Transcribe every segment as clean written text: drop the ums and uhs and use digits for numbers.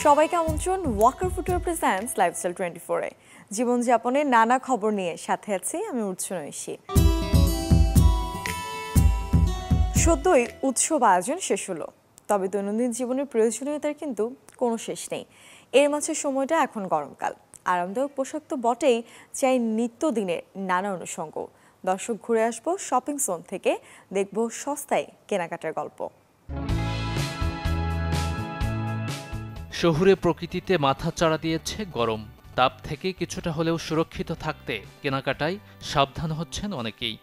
সবাইকে আমন্ত্রণ Waker footwear presents lifestyle 24 এ জীবনযাপনের নানা খবর নিয়ে সাথে আছি আমি উৎসনা ঐশী। সদ্যই উৎসব আয়োজন শেষ হলো, তবে দৈনন্দিন জীবনের প্রয়োজনীয়তার কিন্তু কোনো শেষ নেই। এর মাঝে সময়টা এখন গরমকাল, আরামদায়ক পোশাক তো বটেই, চাই নিত্যদিনের নানা অনুষঙ্গ। দর্শক ঘুরে আসবো শপিং জোন থেকে, দেখবো সস্তায় কেনাকাটার গল্প। শহুরে প্রকৃতিতে মাথা চাড়া দিয়েছে গরম, তাপ থেকে কিছুটা হলেও সুরক্ষিত থাকতে কেনাকাটায় সাবধান হচ্ছেন অনেকেই।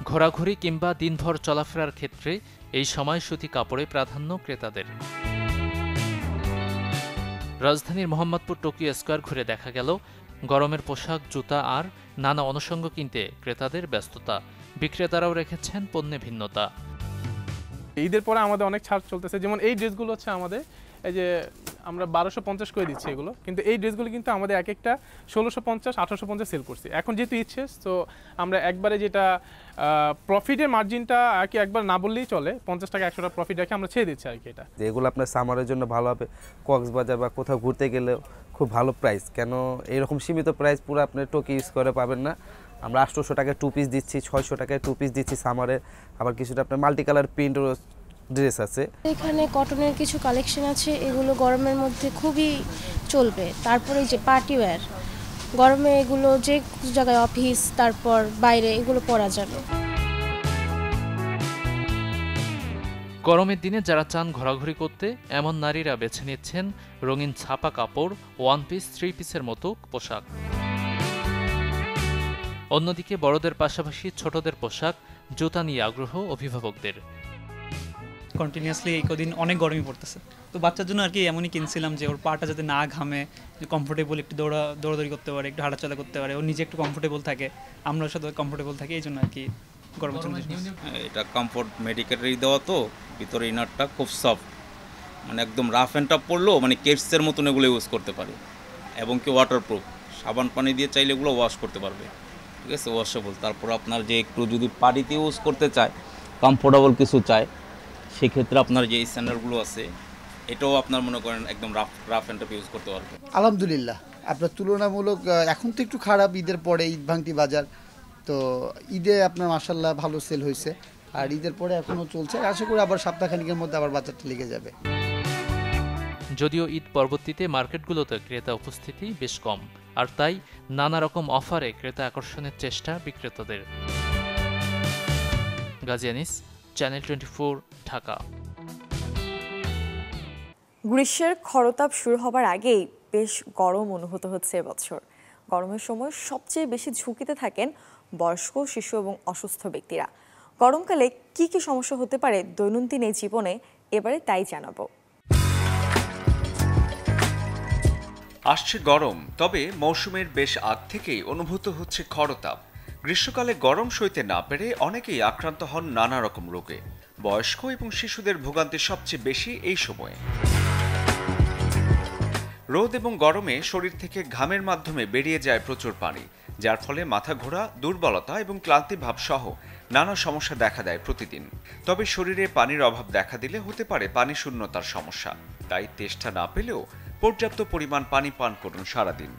ঘোরাঘুরি কিংবা দিনভর চলাফেরার ক্ষেত্রে এই সময় সুতি কাপড়ে প্রাধান্য ক্রেতাদের। রাজধানীর মোহাম্মদপুর টোকিও স্কয়ার ঘুরে দেখা গেল গরমের পোশাক, জুতা আর নানা অনুষঙ্গ কিনতে ক্রেতাদের ব্যস্ততা। বিক্রেতারাও রেখেছেন পণ্যে ভিন্নতা। ঈদের পরে আমাদের অনেক ছাড় চলতেছে, যেমন এই ড্রেসগুলো হচ্ছে আমাদের এই যে আমরা 1250 করে দিচ্ছি এগুলো, কিন্তু এই ড্রেসগুলো কিন্তু আমাদের এক একটা 1650 1850 সেল করছি। এখন যেহেতু ঈদ শেষ, তো আমরা একবারে যেটা প্রফিটের মার্জিনটা আর কি একবার না বললেই চলে, 50 টাকা 100 টাকা প্রফিট রেখে আমরা ছেড়ে দিচ্ছি আর কি। এটা এগুলো আপনার সামারের জন্য ভালো হবে, কক্সবাজার বা কোথাও ঘুরতে গেলে খুব ভালো প্রাইস। কেন এরকম সীমিত প্রাইস পুরো আপনি টোকিও স্কয়ারে পাবেন না। আমরা 800 টাকায় 2 পিস দিচ্ছি, 600 টাকায় 2 পিস দিচ্ছি সামারে। আবার কিছুটা আপনার মাল্টি কালার প্রিন্ট ড্রেস আছে। এখানে কটনের কিছু কালেকশন আছে, এগুলো গরমের মধ্যে খুবই চলবে। তারপরে যে পার্টি ওয়্যার, গরমে এগুলো যে জায়গায় অফিস তারপর বাইরে এগুলো পরা যাবে। গরমের দিনে যারা চান ঘোরাঘুরি করতে, এমন নারীরা বেছে নিচ্ছেন রঙিন ছাপা কাপড়, ওয়ান পিস, 3 পিসের মতো পোশাক। অন্যদিকে বড়দের পাশাপাশি ছোটদের পোশাক, জুতা নিয়ে আগ্রহ অভিভাবকদের। কন্টিনিউয়াসলি এই কদিন অনেক গরমই পড়তেছে, তো বাচ্চার জন্য আর কি এমনই কিনছিলাম যে ওর পাটা যাতে না ঘামে, কমফোর্টেবল একটু দৌড়াদৌড়ি করতে পারে, একটু হাঁটাচলা করতে পারে, ও নিজে একটু কমফোর্টেবল থাকে, আমরাও সাথে কমফোর্টেবল থাকি, এই জন্য আর কি গরমের জন্য। এটা কমফোর্ট মেডিকেলেরই দেওয়া, তো ভিতরে ইনারটা খুব সফট, মানে একদম রাফ অ্যান্ড টাফ পড়লেও মানে কেটসের মতন এগুলো ইউজ করতে পারে, এবং কি ওয়াটারপ্রুফ, সাবান পানি দিয়ে চাইলে এগুলো ওয়াশ করতে পারবে, ঠিক আছে, ওয়াশেবল। তারপর আপনার যে একটু যদি পানিতে ইউজ করতে চায়, কমফোর্টেবল কিছু চায়, সেক্ষেত্রে আপনার যে স্ট্যান্ডার্ডগুলো আছে এটাও আপনার মনে করেন একদম রাফ অ্যান্ড টাফ ইউজ করতে পারবে। আলহামদুলিল্লাহ, আপনার তুলনামূলক এখন তো একটু খারাপ, ঈদের পরে ঈদ ভাঙতি বাজার, তো ঈদে আপনার মাশাআল্লাহ ভালো সেল হয়েছে, আর ঈদের পরে এখনও চলছে, আশা করি আবার সপ্তাহখানিকের মধ্যে আবার বাজারটা লেগে যাবে। যদিও ঈদ পরবর্তীতে মার্কেটগুলোতে ক্রেতা উপস্থিতি বেশ কম, আর তাই নানা রকম অফারে ক্রেতা আকর্ষণের চেষ্টা বিক্রেতাদের। গাজী আনিস, চ্যানেল 24, ঢাকা। গ্রীষ্মের খরতাপ শুরু হবার আগেই বেশ গরম অনুভূত হচ্ছে এবছর। গরমের সময় সবচেয়ে বেশি ঝুঁকিতে থাকেন বয়স্ক, শিশু এবং অসুস্থ ব্যক্তিরা। গরমকালে কি কি সমস্যা হতে পারে দৈনন্দিন এই জীবনে, এবারে তাই জানাবো। আসছে গরম, তবে মৌসুমের বেশ আগ থেকেই অনুভূত হচ্ছে খরতাপ। গ্রীষ্মকালে গরম সইতে না পেরে অনেকেই আক্রান্ত হন নানা রকম রোগে। বয়স্ক এবং শিশুদের ভোগান্তি সবচেয়ে বেশি এই সময়ে। রোদ এবং গরমে শরীর থেকে ঘামের মাধ্যমে বেরিয়ে যায় প্রচুর পানি, যার ফলে মাথা ঘোরা, দুর্বলতা এবং ক্লান্তি ভাব সহ নানা সমস্যা দেখা দেয় প্রতিদিন। তবে শরীরে পানির অভাব দেখা দিলে হতে পারে পানি শূন্যতার সমস্যা, তাই তেষ্টা না পেলেও পর্যাপ্ত পরিমাণ পানি পান করুন সারাদিন।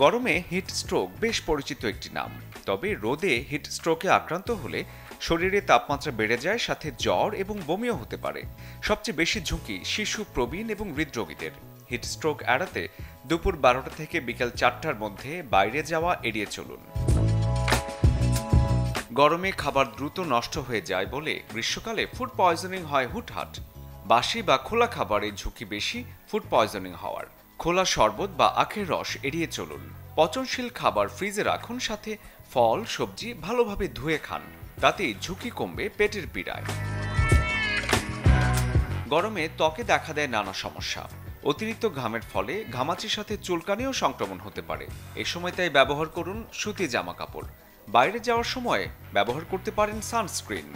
গরমে হিট স্ট্রোক বেশ পরিচিত একটি নাম, তবে রোদে হিট স্ট্রোকে আক্রান্ত হলে শরীরে তাপমাত্রা বেড়ে যায়, সাথে জ্বর এবং বমিও হতে পারে। সবচেয়ে বেশি ঝুঁকি শিশু, প্রবীণ এবং হৃদরোগীদের। হিট স্ট্রোক এড়াতে দুপুর 12টা থেকে বিকেল 4টার মধ্যে বাইরে যাওয়া এড়িয়ে চলুন। গরমে খাবার দ্রুত নষ্ট হয়ে যায় বলে গ্রীষ্মকালে ফুড পয়জনিং হয় হুটহাট। বাসি বা খোলা খাবারের ঝুঁকি বেশি ফুড পয়জনিং হওয়ার। খোলা শরবত বা আখের রস এড়িয়ে চলুন। পচনশীল খাবার ফ্রিজে রাখুন, সাথে ফল, সবজি ভালোভাবে ধুয়ে খান, তাতে ঝুঁকি কমবে পেটের পীড়ায়। গরমে ত্বকে দেখা দেয় নানা সমস্যা। অতিরিক্ত ঘামের ফলে ঘামাচির সাথে চুলকানিও সংক্রমণ হতে পারে। এ সময় তাই ব্যবহার করুন সুতি জামা কাপড়। বাইরে যাওয়ার সময় ব্যবহার করতে পারেন সানস্ক্রিন।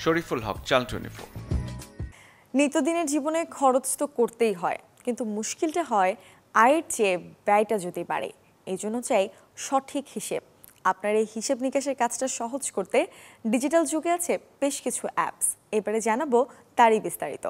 শরীফুল হক, চ্যানেল 24। নিত্যদিনের জীবনে খরচ তো করতেই হয়, কিন্তু মুশকিলটা হয় আয়ের চেয়ে ব্যয়টা যদি বাড়ে। এই জন্য চাই সঠিক হিসেব। আপনার এই হিসেব নিকাশের কাজটা সহজ করতে ডিজিটাল যুগে আছে বেশ কিছু অ্যাপস। এবারে জানাবো তারই বিস্তারিত।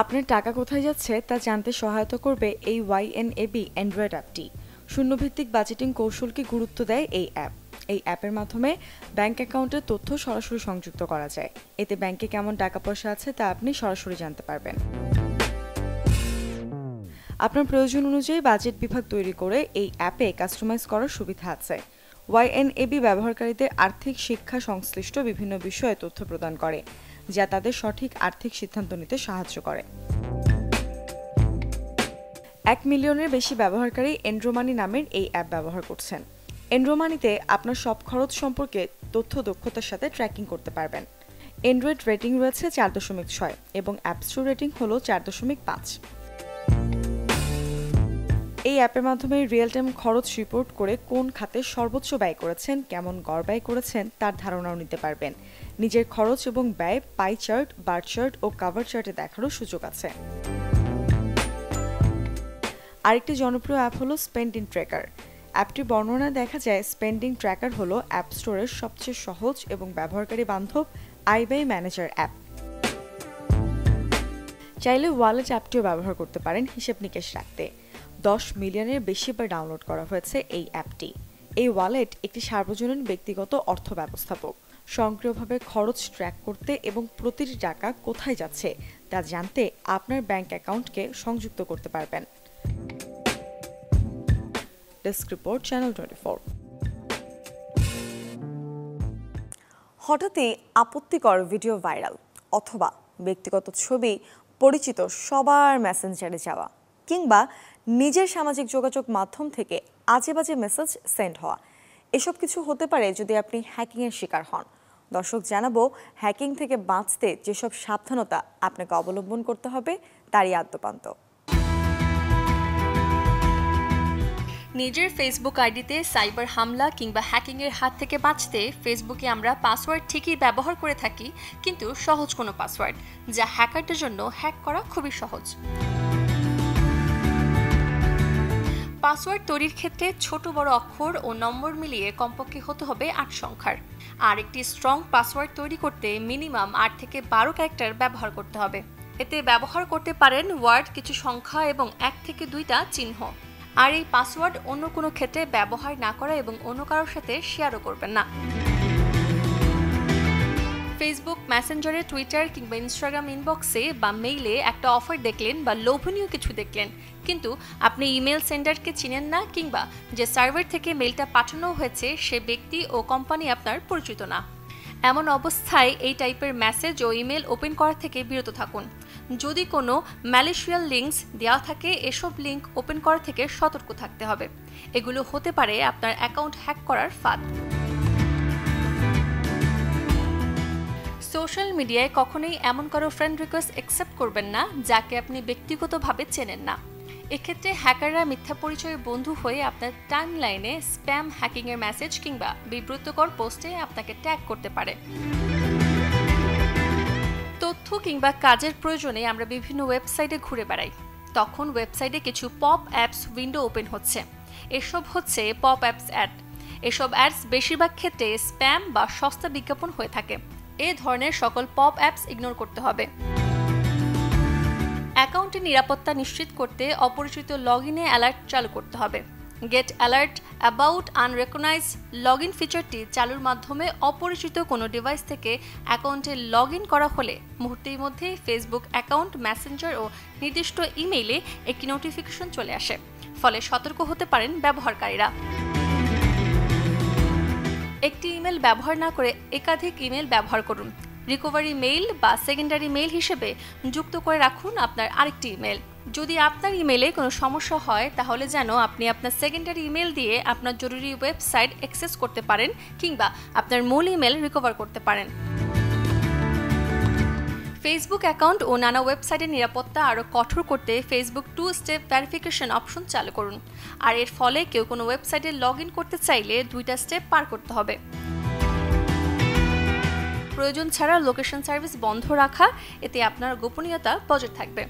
আপনার টাকা কোথায় যাচ্ছে তা জানতে সহায়তা করবে এই YNAB অ্যান্ড্রয়েড অ্যাপটি। শূন্যভিত্তিক বাজেটিং কৌশলকে গুরুত্ব দেয় এই অ্যাপ। এই অ্যাপের মাধ্যমে ব্যাংক অ্যাকাউন্টের তথ্য সরাসরি সংযুক্ত করা যায়। এতে ব্যাংকে কেমন টাকা পয়সা আছে তা আপনি সরাসরি জানতে পারবেন। আপনার প্রয়োজন অনুযায়ী বাজেট বিভাগ তৈরি করে এই অ্যাপে কাস্টমাইজ করার সুবিধা আছে। YNAB ব্যবহারকারীদের আর্থিক শিক্ষা সংশ্লিষ্ট বিভিন্ন বিষয়ে তথ্য প্রদান করে, যা তাদের সঠিক আর্থিক সিদ্ধান্ত নিতে সাহায্য করে। 1 মিলিয়নের বেশি ব্যবহারকারী এন্ড্রোমানি নামের এই অ্যাপ ব্যবহার করছেন। এন্ড্রোমানিতে আপনার সব খরচ সম্পর্কে তথ্য দক্ষতার সাথে ট্র্যাকিং করতে পারবেন। অ্যান্ড্রয়েড রেটিং রয়েছে 4.6 এবং অ্যাপ স্টোর রেটিং হল 4.5। এই অ্যাপের মাধ্যমে রিয়েল টাইম খরচ রিপোর্ট করে কোন খাতে সর্বোচ্চ ব্যয় করেছেন, কেমন গড় ব্যয় করেছেন তার ধারণাও নিতে পারবেন। নিজের খরচ এবং ব্যয় পাই চার্ট, বার চার্ট ও কভার চার্টে দেখারও সুযোগ আছে। আরেকটি জনপ্রিয় অ্যাপ হলো স্পেন্ডিং ট্র্যাকার। অ্যাপটির বর্ণনায় দেখা যায় স্পেন্ডিং ট্র্যাকার হলো অ্যাপ স্টোরের সবচেয়ে সহজ এবং ব্যবহারকারী বান্ধব আয় ব্যয় ম্যানেজার অ্যাপ। চাইলে ওয়ালেট অ্যাপটিও ব্যবহার করতে পারেন হিসেব নিকেশ রাখতে। 10 মিলিয়নের বেশি বার ডাউনলোড করা হয়েছে এই অ্যাপটি। এই ওয়ালেট একটি সার্বজনীন ব্যক্তিগত অর্থ ব্যবস্থাপক। সক্রিয়ভাবে খরচ ট্র্যাক করতে এবং প্রতিটি টাকা কোথায় যাচ্ছে তা জানতে আপনার ব্যাংক অ্যাকাউন্টকে সংযুক্ত করতে পারবেন। Desk report, channel 24। হঠাৎই আপত্তিকর ভিডিও ভাইরাল অথবা ব্যক্তিগত ছবি পরিচিত সবার মেসেঞ্জারে যাওয়া কিংবা নিজের সামাজিক যোগাযোগ মাধ্যম থেকে আজে বাজে মেসেজ সেন্ড হওয়া, এসব কিছু হতে পারে যদি আপনি হ্যাকিংয়ের শিকার হন। দর্শক, জানাবো হ্যাকিং থেকে বাঁচতে যেসব সাবধানতা আপনাকে অবলম্বন করতে হবে তারই আদ্যপান্ত। নিজের ফেসবুক আইডিতে সাইবার হামলা কিংবা হ্যাকিংয়ের হাত থেকে বাঁচতে ফেসবুকে আমরা পাসওয়ার্ড ঠিকই ব্যবহার করে থাকি, কিন্তু সহজ কোনো পাসওয়ার্ড যা হ্যাকারদের জন্য হ্যাক করা খুবই সহজ। পাসওয়ার্ড তৈরির ক্ষেত্রে ছোট বড় অক্ষর ও নম্বর মিলিয়ে কমপক্ষে হতে হবে 8 সংখ্যার। আর একটি স্ট্রং পাসওয়ার্ড তৈরি করতে মিনিমাম 8 থেকে 12 ক্যারেক্টার ব্যবহার করতে হবে। এতে ব্যবহার করতে পারেন ওয়ার্ড, কিছু সংখ্যা এবং 1 থেকে 2টা চিহ্ন। আর এই পাসওয়ার্ড অন্য কোনো ক্ষেত্রে ব্যবহার না করা এবং অন্য কারোর সাথে শেয়ারও করবেন না। ফেসবুক মেসেঞ্জারে, টুইটার কিংবা ইনস্টাগ্রাম ইনবক্সে বা মেইলে একটা অফার দেখলেন বা লোভনীয় কিছু দেখলেন, কিন্তু আপনি ইমেল সেন্ডারকে চিনেন না কিংবা যে সার্ভার থেকে মেইলটা পাঠানো হয়েছে সে ব্যক্তি ও কোম্পানি আপনার পরিচিত না। এমন অবস্থায় এই টাইপের মেসেজ ও ইমেল ওপেন করা থেকে বিরত থাকুন। যদি কোনো ম্যালিশিয়াল লিঙ্কস দেওয়া থাকে, এসব লিঙ্ক ওপেন করা থেকে সতর্ক থাকতে হবে। এগুলো হতে পারে আপনার অ্যাকাউন্ট হ্যাক করার ফাঁদ। সোশ্যাল মিডিয়ায় কখনোই এমন কারো ফ্রেন্ড রিকোয়েস্ট অ্যাকসেপ্ট করবেন না যাকে আপনি ব্যক্তিগতভাবে চেনেন না। এক্ষেত্রে হ্যাকাররা মিথ্যা পরিচয়ের বন্ধু হয়ে আপনার টাইমলাইনে স্প্যাম, হ্যাকিংয়ের মেসেজ কিংবা বিব্রতকর পোস্টে আপনাকে ট্যাগ করতে পারে। তথ্য কিংবা কাজের প্রয়োজনে আমরা বিভিন্ন ওয়েবসাইটে ঘুরে বেড়াই, তখন ওয়েবসাইটে কিছু পপ অ্যাপস উইন্ডো ওপেন হচ্ছে। এসব হচ্ছে পপ অ্যাপস অ্যাড। এসব অ্যাডস বেশিরভাগ ক্ষেত্রে স্প্যাম বা সস্তা বিজ্ঞাপন হয়ে থাকে। এ ধরনের সকল পপ অ্যাপস ইগনোর করতে হবে। অ্যাকাউন্টের নিরাপত্তা নিশ্চিত করতে অপরিচিত লগইনে অ্যালার্ট চালু করতে হবে। গেট অ্যালার্ট অ্যাবাউট আনরেকগনাইজড লগইন ফিচারটি চালুর মাধ্যমে অপরিচিত কোনো ডিভাইস থেকে অ্যাকাউন্টে লগইন করা হলে মুহূর্তের মধ্যে ফেসবুক অ্যাকাউন্ট, মেসেঞ্জার ও নির্দিষ্ট ইমেইলে একটি নোটিফিকেশন চলে আসে, ফলে সতর্ক হতে পারেন ব্যবহারকারীরা। একটি ইমেল ব্যবহার না করে একাধিক ইমেল ব্যবহার করুন। রিকভারি মেইল বা সেকেন্ডারি মেইল হিসেবে যুক্ত করে রাখুন আপনার আরেকটি ইমেল। যদি আপনার ইমেলে কোনো সমস্যা হয় তাহলে যেন আপনি আপনার সেকেন্ডারি ইমেল দিয়ে আপনার জরুরি ওয়েবসাইট অ্যাক্সেস করতে পারেন কিংবা আপনার মূল ইমেল রিকভার করতে পারেন। ফেসবুক অ্যাকাউন্ট ও নানা ওয়েবসাইটের নিরাপত্তা আরও কঠোর করতে ফেসবুক 2 স্টেপ ভেরিফিকেশন অপশন চালু করুন। আর এর ফলে কেউ কোনো ওয়েবসাইটে লগ ইন করতে চাইলে 2টা স্টেপ পার করতে হবে। প্রয়োজন ছাড়া লোকেশন সার্ভিস বন্ধ রাখা, এতে আপনার গোপনীয়তা বজায় থাকবে।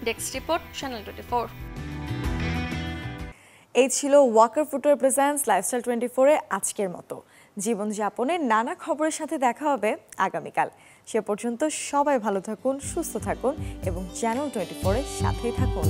Desk report, channel 24। এই ছিল ওয়াকার ফুটওয়্যার প্রেজেন্টস লাইফস্টাইল 24 এর আজকের মতো। জীবনযাপনের নানা খবরের সাথে দেখা হবে আগামীকাল। সে পর্যন্ত সবাই ভালো থাকুন, সুস্থ থাকুন এবং চ্যানেল 24-এর সাথেই থাকুন।